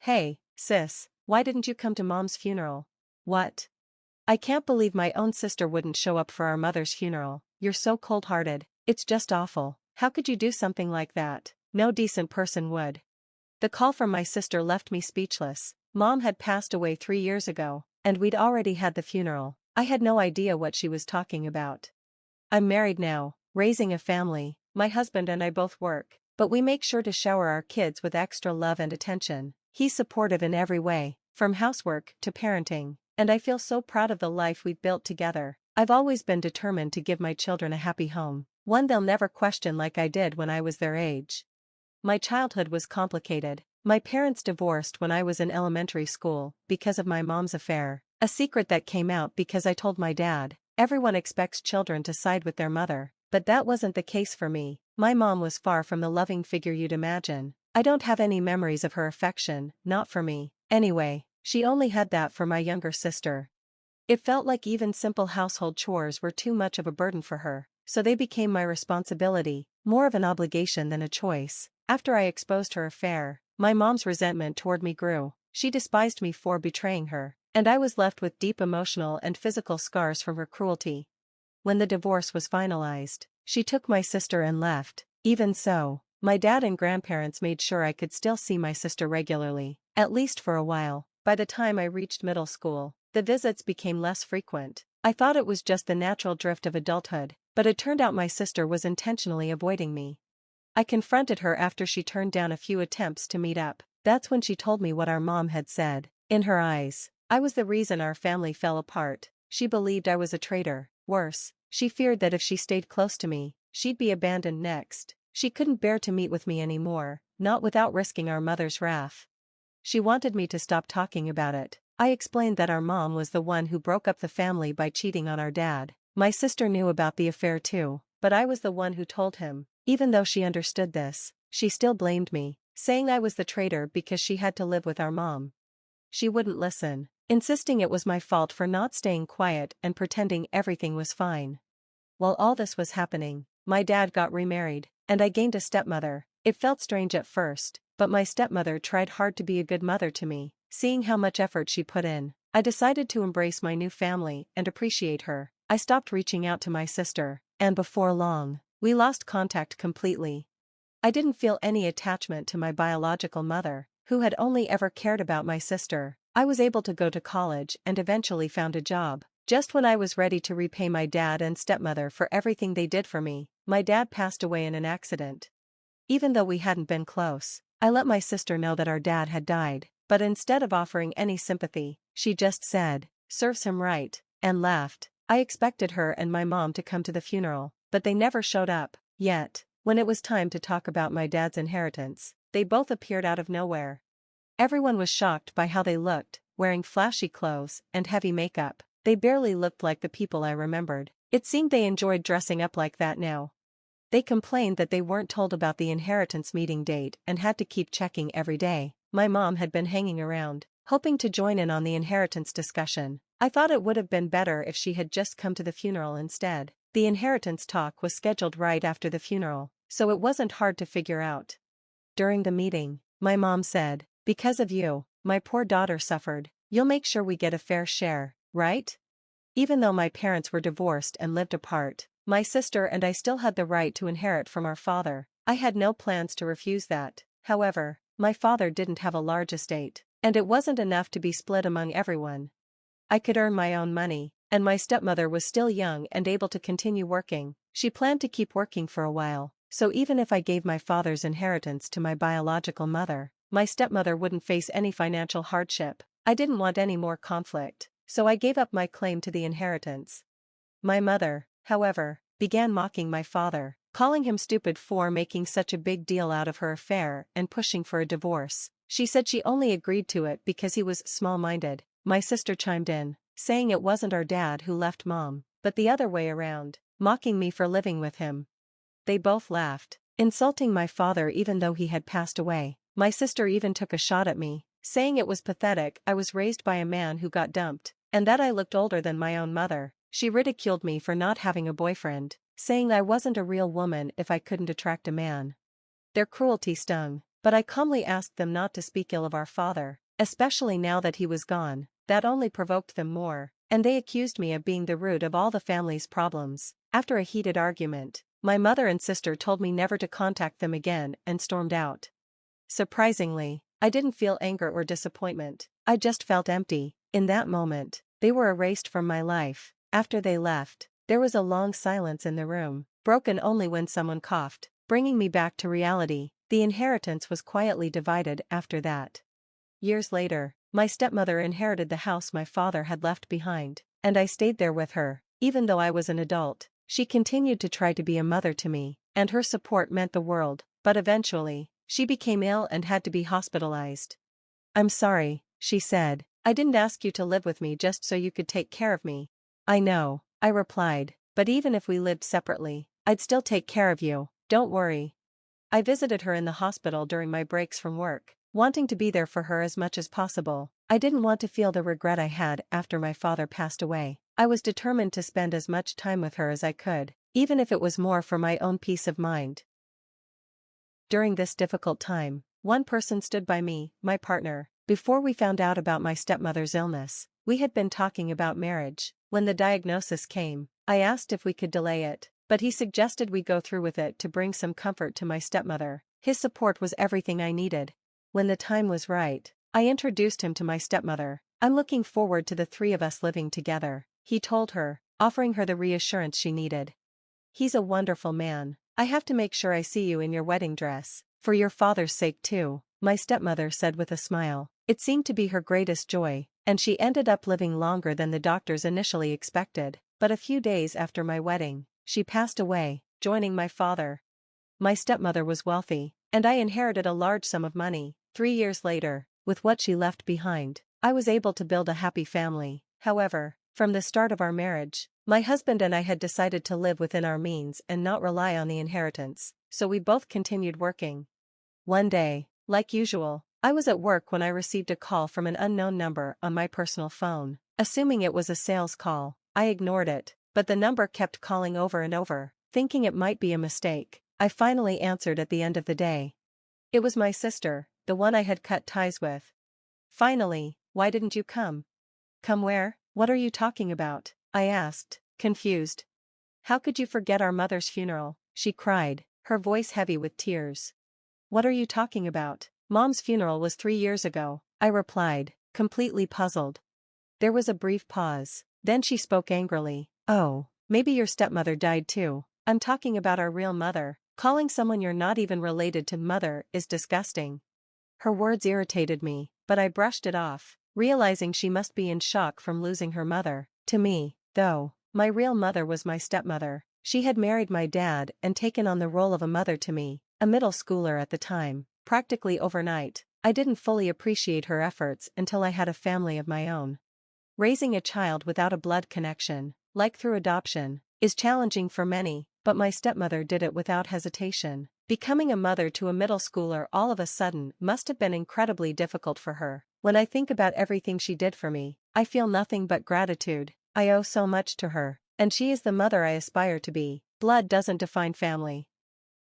Hey, sis, why didn't you come to mom's funeral? What? I can't believe my own sister wouldn't show up for our mother's funeral. You're so cold-hearted. It's just awful. How could you do something like that? No decent person would. The call from my sister left me speechless. Mom had passed away 3 years ago, and we'd already had the funeral. I had no idea what she was talking about. I'm married now, raising a family. My husband and I both work, but we make sure to shower our kids with extra love and attention. He's supportive in every way, from housework to parenting, and I feel so proud of the life we've built together. I've always been determined to give my children a happy home, one they'll never question like I did when I was their age. My childhood was complicated. My parents divorced when I was in elementary school because of my mom's affair, a secret that came out because I told my dad. Everyone expects children to side with their mother, but that wasn't the case for me. My mom was far from the loving figure you'd imagine. I don't have any memories of her affection, not for me. Anyway, she only had that for my younger sister. It felt like even simple household chores were too much of a burden for her, so they became my responsibility, more of an obligation than a choice. After I exposed her affair, my mom's resentment toward me grew. She despised me for betraying her, and I was left with deep emotional and physical scars from her cruelty. When the divorce was finalized, she took my sister and left. Even so, my dad and grandparents made sure I could still see my sister regularly, at least for a while. By the time I reached middle school, the visits became less frequent. I thought it was just the natural drift of adulthood, but it turned out my sister was intentionally avoiding me. I confronted her after she turned down a few attempts to meet up. That's when she told me what our mom had said. In her eyes, I was the reason our family fell apart. She believed I was a traitor. Worse, she feared that if she stayed close to me, she'd be abandoned next. She couldn't bear to meet with me anymore, not without risking our mother's wrath. She wanted me to stop talking about it. I explained that our mom was the one who broke up the family by cheating on our dad. My sister knew about the affair too, but I was the one who told him. Even though she understood this, she still blamed me, saying I was the traitor because she had to live with our mom. She wouldn't listen, insisting it was my fault for not staying quiet and pretending everything was fine. While all this was happening, my dad got remarried, and I gained a stepmother. It felt strange at first, but my stepmother tried hard to be a good mother to me. Seeing how much effort she put in, I decided to embrace my new family and appreciate her. I stopped reaching out to my sister, and before long, we lost contact completely. I didn't feel any attachment to my biological mother, who had only ever cared about my sister. I was able to go to college and eventually found a job. Just when I was ready to repay my dad and stepmother for everything they did for me, my dad passed away in an accident. Even though we hadn't been close, I let my sister know that our dad had died, but instead of offering any sympathy, she just said, "Serves him right," and laughed. I expected her and my mom to come to the funeral, but they never showed up. Yet, when it was time to talk about my dad's inheritance, they both appeared out of nowhere. Everyone was shocked by how they looked, wearing flashy clothes and heavy makeup. They barely looked like the people I remembered. It seemed they enjoyed dressing up like that now. They complained that they weren't told about the inheritance meeting date and had to keep checking every day. My mom had been hanging around, hoping to join in on the inheritance discussion. I thought it would have been better if she had just come to the funeral instead. The inheritance talk was scheduled right after the funeral, so it wasn't hard to figure out. During the meeting, my mom said, "Because of you, my poor daughter suffered. You'll make sure we get a fair share, right?" Even though my parents were divorced and lived apart, my sister and I still had the right to inherit from our father. I had no plans to refuse that. However, my father didn't have a large estate, and it wasn't enough to be split among everyone. I could earn my own money, and my stepmother was still young and able to continue working. She planned to keep working for a while, so even if I gave my father's inheritance to my biological mother, my stepmother wouldn't face any financial hardship. I didn't want any more conflict, so I gave up my claim to the inheritance. My mother, however, began mocking my father, calling him stupid for making such a big deal out of her affair and pushing for a divorce. She said she only agreed to it because he was small-minded. My sister chimed in, saying it wasn't our dad who left mom, but the other way around, mocking me for living with him. They both laughed, insulting my father even though he had passed away. My sister even took a shot at me, saying it was pathetic I was raised by a man who got dumped, and that I looked older than my own mother. She ridiculed me for not having a boyfriend, saying I wasn't a real woman if I couldn't attract a man. Their cruelty stung, But I calmly asked them not to speak ill of our father, especially now that he was gone. That only provoked them more, and they accused me of being the root of all the family's problems. After a heated argument, my mother and sister told me never to contact them again and stormed out. Surprisingly, I didn't feel anger or disappointment, I just felt empty. In that moment, they were erased from my life. After they left, there was a long silence in the room, broken only when someone coughed, bringing me back to reality. The inheritance was quietly divided after that. Years later, my stepmother inherited the house my father had left behind, and I stayed there with her. Even though I was an adult, she continued to try to be a mother to me, and her support meant the world. But eventually, she became ill and had to be hospitalized. "I'm sorry," she said. "I didn't ask you to live with me just so you could take care of me." "I know," I replied, "but even if we lived separately, I'd still take care of you, don't worry." I visited her in the hospital during my breaks from work, wanting to be there for her as much as possible. I didn't want to feel the regret I had after my father passed away. I was determined to spend as much time with her as I could, even if it was more for my own peace of mind. During this difficult time, one person stood by me, my partner. Before we found out about my stepmother's illness, we had been talking about marriage. When the diagnosis came, I asked if we could delay it, but he suggested we go through with it to bring some comfort to my stepmother. His support was everything I needed. When the time was right, I introduced him to my stepmother. "I'm looking forward to the three of us living together," he told her, offering her the reassurance she needed. "He's a wonderful man. I have to make sure I see you in your wedding dress, for your father's sake too," my stepmother said with a smile. It seemed to be her greatest joy, and she ended up living longer than the doctors initially expected. But a few days after my wedding, she passed away, joining my father. My stepmother was wealthy, and I inherited a large sum of money. 3 years later, with what she left behind, I was able to build a happy family. However, from the start of our marriage, my husband and I had decided to live within our means and not rely on the inheritance, so we both continued working. One day, like usual, I was at work when I received a call from an unknown number on my personal phone. Assuming it was a sales call, I ignored it, but the number kept calling over and over. Thinking it might be a mistake, I finally answered at the end of the day. It was my sister, the one I had cut ties with. "Finally, why didn't you come?" "Come where? What are you talking about?" I asked, confused. "How could you forget our mother's funeral?" she cried, her voice heavy with tears. "What are you talking about? Mom's funeral was 3 years ago," I replied, completely puzzled. There was a brief pause, then she spoke angrily. "Oh, maybe your stepmother died too. I'm talking about our real mother. Calling someone you're not even related to mother is disgusting." Her words irritated me, but I brushed it off, realizing she must be in shock from losing her mother. To me, though, my real mother was my stepmother. She had married my dad and taken on the role of a mother to me, a middle schooler at the time, practically overnight. I didn't fully appreciate her efforts until I had a family of my own. Raising a child without a blood connection, like through adoption, is challenging for many, but my stepmother did it without hesitation. Becoming a mother to a middle schooler all of a sudden must have been incredibly difficult for her. When I think about everything she did for me, I feel nothing but gratitude. I owe so much to her, and she is the mother I aspire to be. Blood doesn't define family.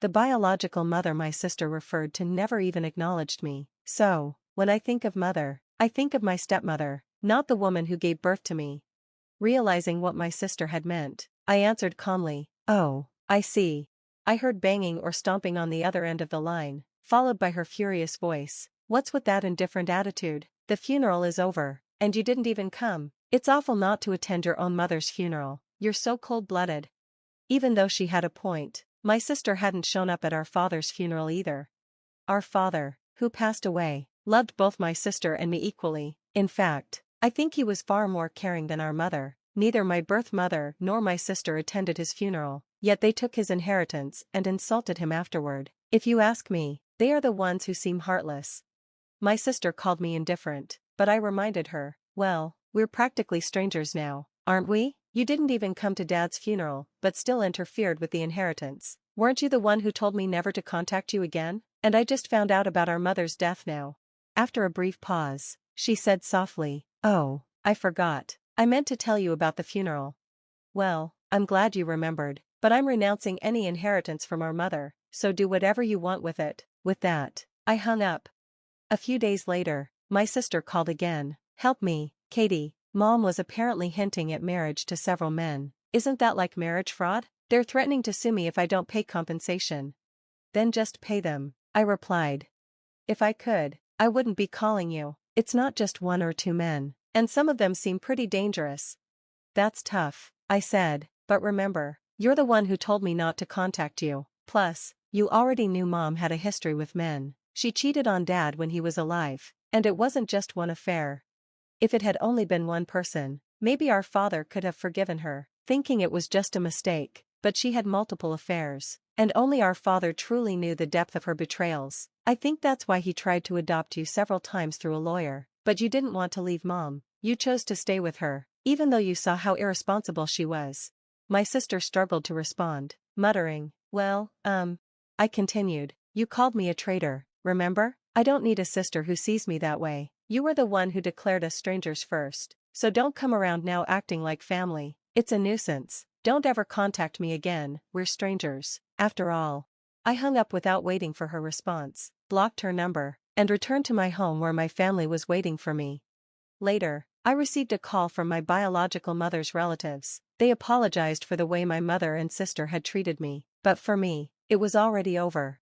The biological mother my sister referred to never even acknowledged me. So, when I think of mother, I think of my stepmother, not the woman who gave birth to me. Realizing what my sister had meant, I answered calmly, "Oh, I see." I heard banging or stomping on the other end of the line, followed by her furious voice. "What's with that indifferent attitude? The funeral is over, and you didn't even come. It's awful not to attend your own mother's funeral. You're so cold-blooded." Even though she had a point, my sister hadn't shown up at our father's funeral either. Our father, who passed away, loved both my sister and me equally. In fact, I think he was far more caring than our mother. Neither my birth mother nor my sister attended his funeral, yet they took his inheritance and insulted him afterward. If you ask me, they are the ones who seem heartless. My sister called me indifferent, but I reminded her, "Well, we're practically strangers now, aren't we? You didn't even come to Dad's funeral, but still interfered with the inheritance. Weren't you the one who told me never to contact you again? And I just found out about our mother's death now." After a brief pause, she said softly, "Oh, I forgot. I meant to tell you about the funeral." "Well, I'm glad you remembered, but I'm renouncing any inheritance from our mother, so do whatever you want with it." With that, I hung up. A few days later, my sister called again. Help me, Katie. Mom was apparently hinting at marriage to several men. Isn't that like marriage fraud? They're threatening to sue me if I don't pay compensation. Then just pay them, I replied. If I could, I wouldn't be calling you. It's not just one or two men, and some of them seem pretty dangerous. That's tough, I said, but remember, you're the one who told me not to contact you. Plus, you already knew Mom had a history with men. She cheated on Dad when he was alive, and it wasn't just one affair. If it had only been one person, maybe our father could have forgiven her, thinking it was just a mistake, but she had multiple affairs, and only our father truly knew the depth of her betrayals. I think that's why he tried to adopt you several times through a lawyer, but you didn't want to leave Mom. You chose to stay with her, even though you saw how irresponsible she was. My sister struggled to respond, muttering, well, I continued, you called me a traitor, remember? I don't need a sister who sees me that way. You were the one who declared us strangers first, so don't come around now acting like family. It's a nuisance. Don't ever contact me again, we're strangers. After all. I hung up without waiting for her response, blocked her number, and returned to my home where my family was waiting for me. Later, I received a call from my biological mother's relatives. They apologized for the way my mother and sister had treated me, but for me, it was already over.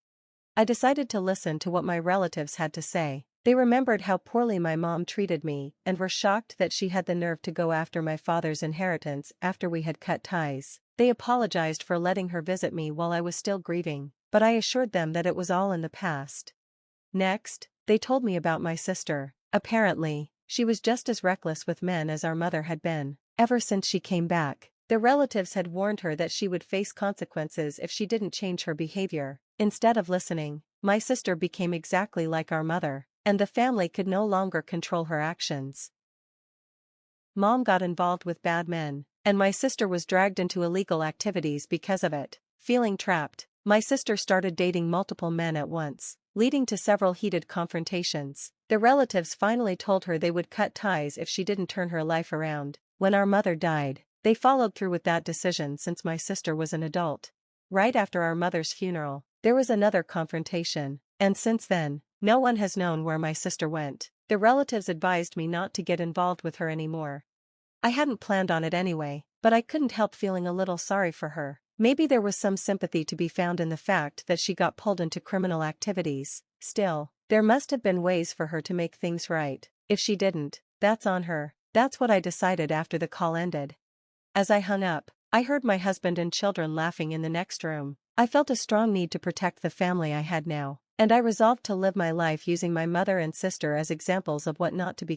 I decided to listen to what my relatives had to say. They remembered how poorly my mom treated me and were shocked that she had the nerve to go after my father's inheritance after we had cut ties. They apologized for letting her visit me while I was still grieving, but I assured them that it was all in the past. Next, they told me about my sister. Apparently, she was just as reckless with men as our mother had been. Ever since she came back, the relatives had warned her that she would face consequences if she didn't change her behavior. Instead of listening, my sister became exactly like our mother, and the family could no longer control her actions. Mom got involved with bad men, and my sister was dragged into illegal activities because of it. Feeling trapped, my sister started dating multiple men at once, leading to several heated confrontations. The relatives finally told her they would cut ties if she didn't turn her life around. When our mother died, they followed through with that decision since my sister was an adult. Right after our mother's funeral, there was another confrontation, and since then, no one has known where my sister went. The relatives advised me not to get involved with her anymore. I hadn't planned on it anyway, but I couldn't help feeling a little sorry for her. Maybe there was some sympathy to be found in the fact that she got pulled into criminal activities. Still, there must have been ways for her to make things right. If she didn't, that's on her. That's what I decided after the call ended. As I hung up, I heard my husband and children laughing in the next room. I felt a strong need to protect the family I had now, and I resolved to live my life using my mother and sister as examples of what not to become.